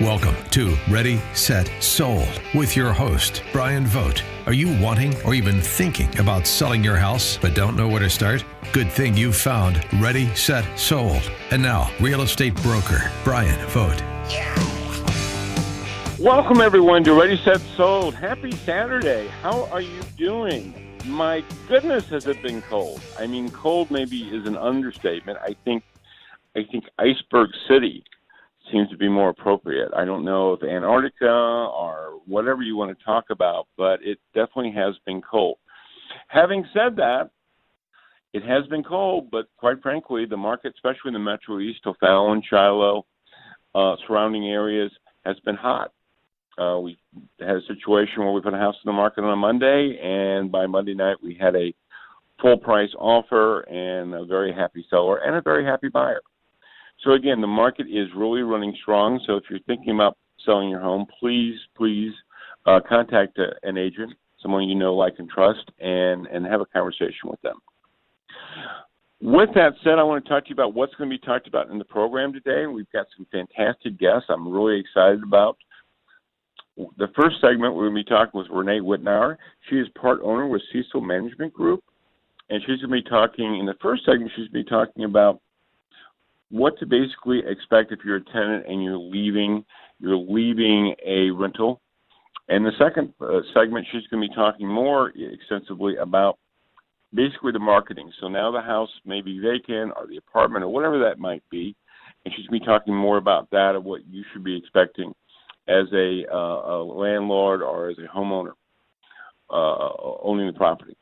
Welcome to Ready, Set, Sold with your host, Bryan Vogt. Are you wanting or even thinking about selling your house but don't know where to start? Good thing you found Ready, Set, Sold. And now, real estate broker, Bryan Vogt. Welcome, everyone, to Ready, Set, Sold. Happy Saturday. How are you doing? My goodness, has it been cold? I mean, cold maybe is an understatement. I think Iceberg City seems to be more appropriate. I don't know if Antarctica or whatever you want to talk about, but it definitely has been cold. Having said that, it has been cold, but quite frankly, the market, especially in the Metro East, O'Fallon, Shiloh, surrounding areas, has been hot. We had a situation where we put a house in the market on a Monday, and by Monday night we had a full price offer and a very happy seller and a very happy buyer. So again, the market is really running strong. So if you're thinking about selling your home, please contact an agent, someone you know, like, and trust, and have a conversation with them. With that said, I want to talk to you about what's going to be talked about in the program today. We've got some fantastic guests I'm really excited about. The first segment we're going to be talking with Renee Witnaur. She is part owner with Cecil Management Group, and she's going to be talking, in the first segment, she's going to be talking about what to basically expect if you're a tenant and you're leaving a rental. And the second segment, she's going to be talking more extensively about basically the marketing. So now the house may be vacant or the apartment or whatever that might be, and she's going to be talking more about that and what you should be expecting as a landlord or as a homeowner owning the property.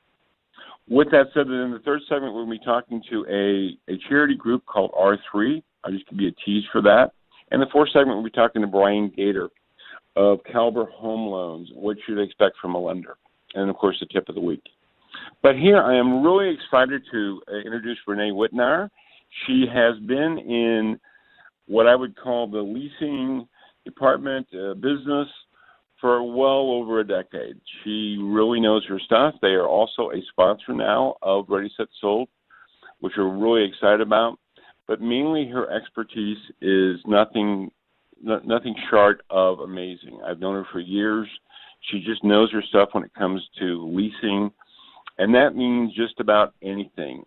With that said, in the third segment, we're going to be talking to a charity group called R3. I'll just give you a tease for that. And the fourth segment, we'll be talking to Bryan Vogt of Caliber Home Loans, what you should expect from a lender. And, of course, the tip of the week. But here I am really excited to introduce Renee Witnaur. She has been in what I would call the leasing department business for well over a decade. She really knows her stuff. They are also a sponsor now of Ready, Set, Sold, which we're really excited about. But mainly her expertise is nothing short of amazing. I've known her for years. She just knows her stuff when it comes to leasing, and that means just about anything.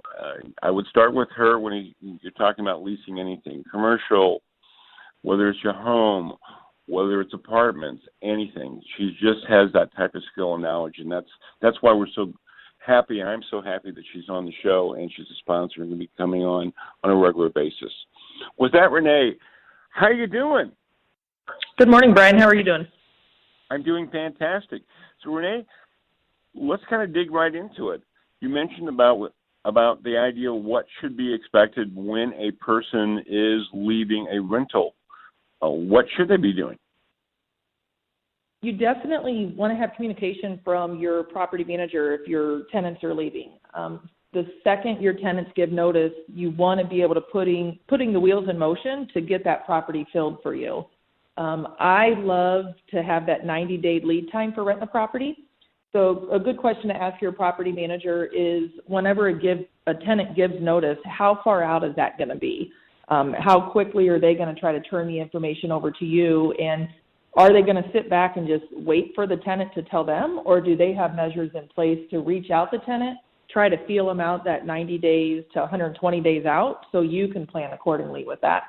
I would start with her when you're talking about leasing anything, commercial, whether it's your home, whether it's apartments, anything. She just has that type of skill and knowledge, and that's why we're so happy, and I'm so happy that she's on the show, and she's a sponsor and going to be coming on a regular basis. With that, Renee, how are you doing? Good morning, Bryan. How are you doing? I'm doing fantastic. So, Renee, let's kind of dig right into it. You mentioned about the idea of what should be expected when a person is leaving a rental. What should they be doing? You definitely want to have communication from your property manager if your tenants are leaving. The second your tenants give notice, you want to be able to putting the wheels in motion to get that property filled for you. I love to have that 90-day lead time for renting a property. So a good question to ask your property manager is whenever a tenant gives notice, how far out is that going to be? How quickly are they going to try to turn the information over to you? And are they going to sit back and just wait for the tenant to tell them? Or do they have measures in place to reach out the tenant, try to feel them out that 90 days to 120 days out so you can plan accordingly with that?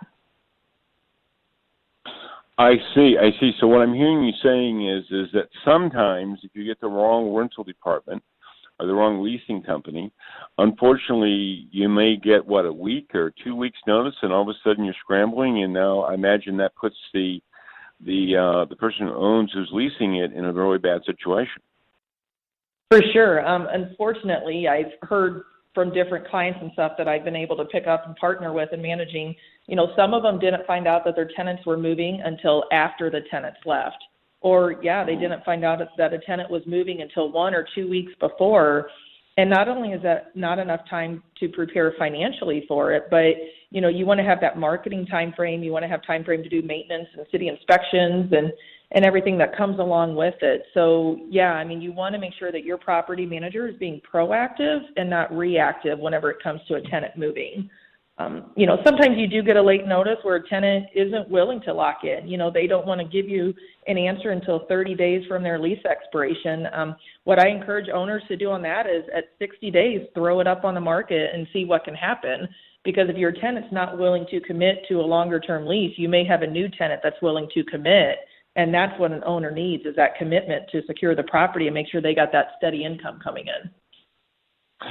I see. So what I'm hearing you saying is that sometimes if you get the wrong rental department or the wrong leasing company, unfortunately, you may get, a week or 2 weeks notice, and all of a sudden you're scrambling, and now I imagine that puts the person who owns, who's leasing it, in a really bad situation. For sure. Unfortunately, I've heard from different clients and stuff that I've been able to pick up and partner with in managing. Some of them didn't find out that their tenants were moving until after the tenants left. Or, they didn't find out that a tenant was moving until 1 or 2 weeks before. And not only is that not enough time to prepare financially for it, but, you want to have that marketing time frame. You want to have time frame to do maintenance and city inspections and everything that comes along with it. So, you want to make sure that your property manager is being proactive and not reactive whenever it comes to a tenant moving. Sometimes you do get a late notice where a tenant isn't willing to lock in. They don't want to give you an answer until 30 days from their lease expiration. What I encourage owners to do on that is at 60 days, throw it up on the market and see what can happen. Because if your tenant's not willing to commit to a longer-term lease, you may have a new tenant that's willing to commit. And that's what an owner needs, is that commitment to secure the property and make sure they got that steady income coming in.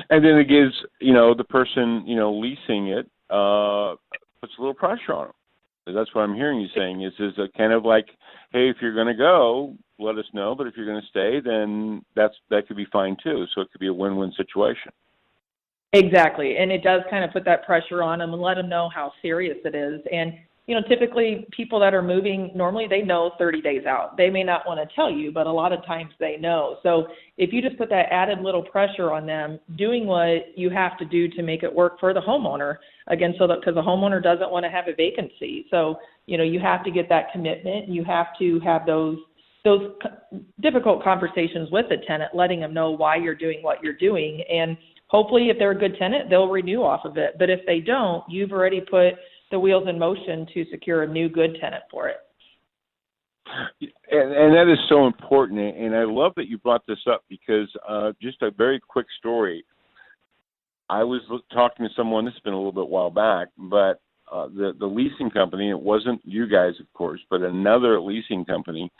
And then it gives, the person, leasing it, puts a little pressure on them. That's what I'm hearing you saying is a kind of like, hey, if you're going to go, let us know. But if you're going to stay, then that could be fine too. So it could be a win-win situation. Exactly. And it does kind of put that pressure on them and let them know how serious it is. And, typically people that are moving, normally they know 30 days out. They may not want to tell you, but a lot of times they know. So if you just put that added little pressure on them, doing what you have to do to make it work for the homeowner, again, because the homeowner doesn't want to have a vacancy. So, you have to get that commitment. You have to have those difficult conversations with the tenant, letting them know why you're doing what you're doing. And hopefully if they're a good tenant, they'll renew off of it. But if they don't, you've already put the wheels in motion to secure a new good tenant for it. And that is so important. And I love that you brought this up because just a very quick story. I was talking to someone, this has been a little bit while back, but the leasing company, it wasn't you guys, of course, but another leasing company,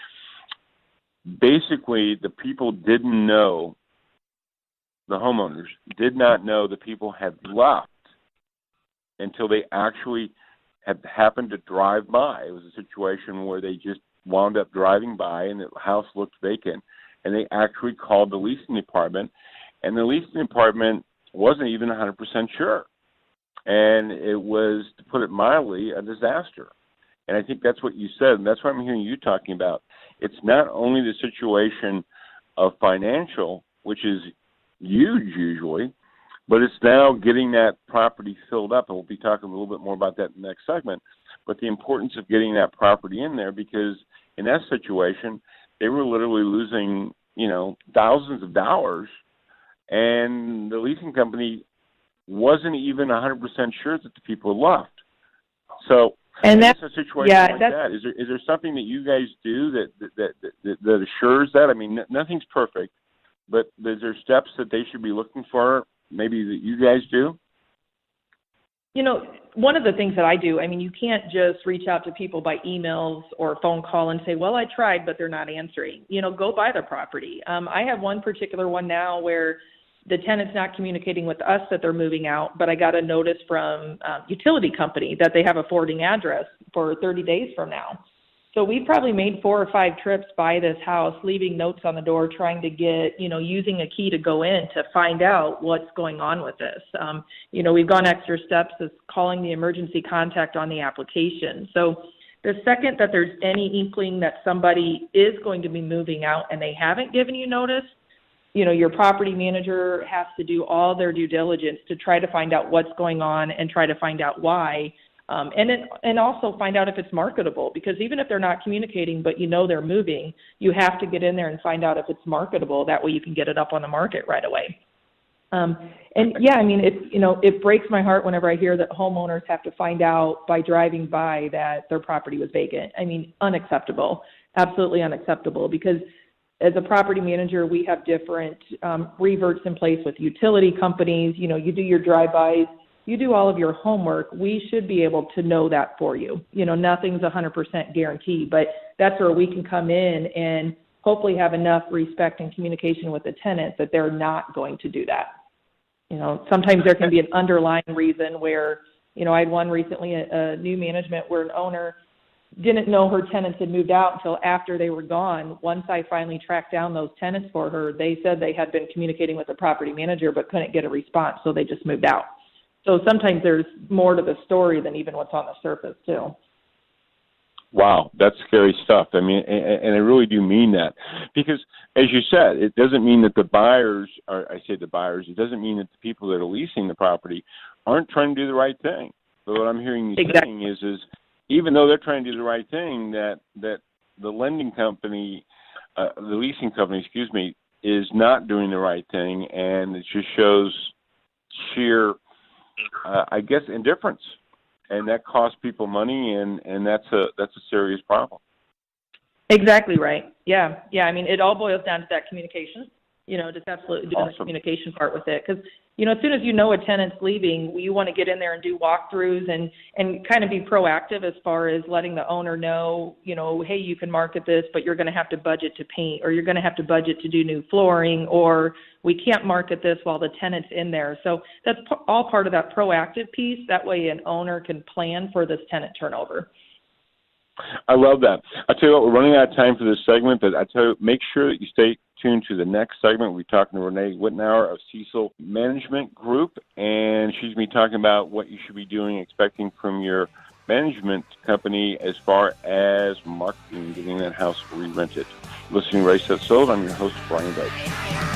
basically the people didn't know, the homeowners did not know the people had left until they actually had happened to drive by. It was a situation where they just wound up driving by and the house looked vacant, and they actually called the leasing department, and the leasing department wasn't even 100% sure. And it was, to put it mildly, a disaster. And I think that's what you said, and that's what I'm hearing you talking about. It's not only the situation of financial, which is huge usually, but it's now getting that property filled up, and we'll be talking a little bit more about that in the next segment, but the importance of getting that property in there, because in that situation, they were literally losing, thousands of dollars, and the leasing company wasn't even 100% sure that the people had left. So and that's a situation like that. Is there something that you guys do that assures that? I mean, nothing's perfect, but is there steps that they should be looking for, maybe that you guys do? One of the things that I do, you can't just reach out to people by emails or phone call and say, well, I tried, but they're not answering. Go buy the property. I have one particular one now where the tenant's not communicating with us that they're moving out, but I got a notice from utility company that they have a forwarding address for 30 days from now. So we've probably made 4 or 5 trips by this house, leaving notes on the door, trying to get, using a key to go in to find out what's going on with this. We've gone extra steps as calling the emergency contact on the application. So the second that there's any inkling that somebody is going to be moving out and they haven't given you notice, your property manager has to do all their due diligence to try to find out what's going on and try to find out why. And also find out if it's marketable, because even if they're not communicating, but they're moving, you have to get in there and find out if it's marketable. That way you can get it up on the market right away. It breaks my heart whenever I hear that homeowners have to find out by driving by that their property was vacant. Unacceptable, absolutely unacceptable, because as a property manager, we have different reverts in place with utility companies. You do your drive-bys. You do all of your homework. We should be able to know that for you. Nothing's 100% guaranteed, but that's where we can come in and hopefully have enough respect and communication with the tenant that they're not going to do that. Sometimes there can be an underlying reason where, I had one recently, a new management where an owner didn't know her tenants had moved out until after they were gone. Once I finally tracked down those tenants for her, they said they had been communicating with the property manager but couldn't get a response, so they just moved out. So sometimes there's more to the story than even what's on the surface, too. Wow, that's scary stuff. And I really do mean that. Because, as you said, it doesn't mean that the buyers, it doesn't mean that the people that are leasing the property aren't trying to do the right thing. So what I'm hearing you saying is even though they're trying to do the right thing, that the lending company, the leasing company, is not doing the right thing, and it just shows sheer I guess, indifference, and that costs people money, and that's a serious problem. Exactly right. Yeah. I mean, it all boils down to that communication. Just absolutely doing the communication part with it. Because, as soon as you know a tenant's leaving, you want to get in there and do walkthroughs and kind of be proactive as far as letting the owner know, hey, you can market this, but you're going to have to budget to paint, or you're going to have to budget to do new flooring, or we can't market this while the tenant's in there. So that's all part of that proactive piece. That way an owner can plan for this tenant turnover. I love that. I tell you what, we're running out of time for this segment, but I tell you, make sure that you stay tuned to the next segment. We're talking to Renee Witnaur of Cecil Management Group, and she's going to be talking about what you should be doing, expecting from your management company as far as marketing, getting that house re-rented. Listening to Ready, Set, Sold. I'm your host, Bryan Vogt.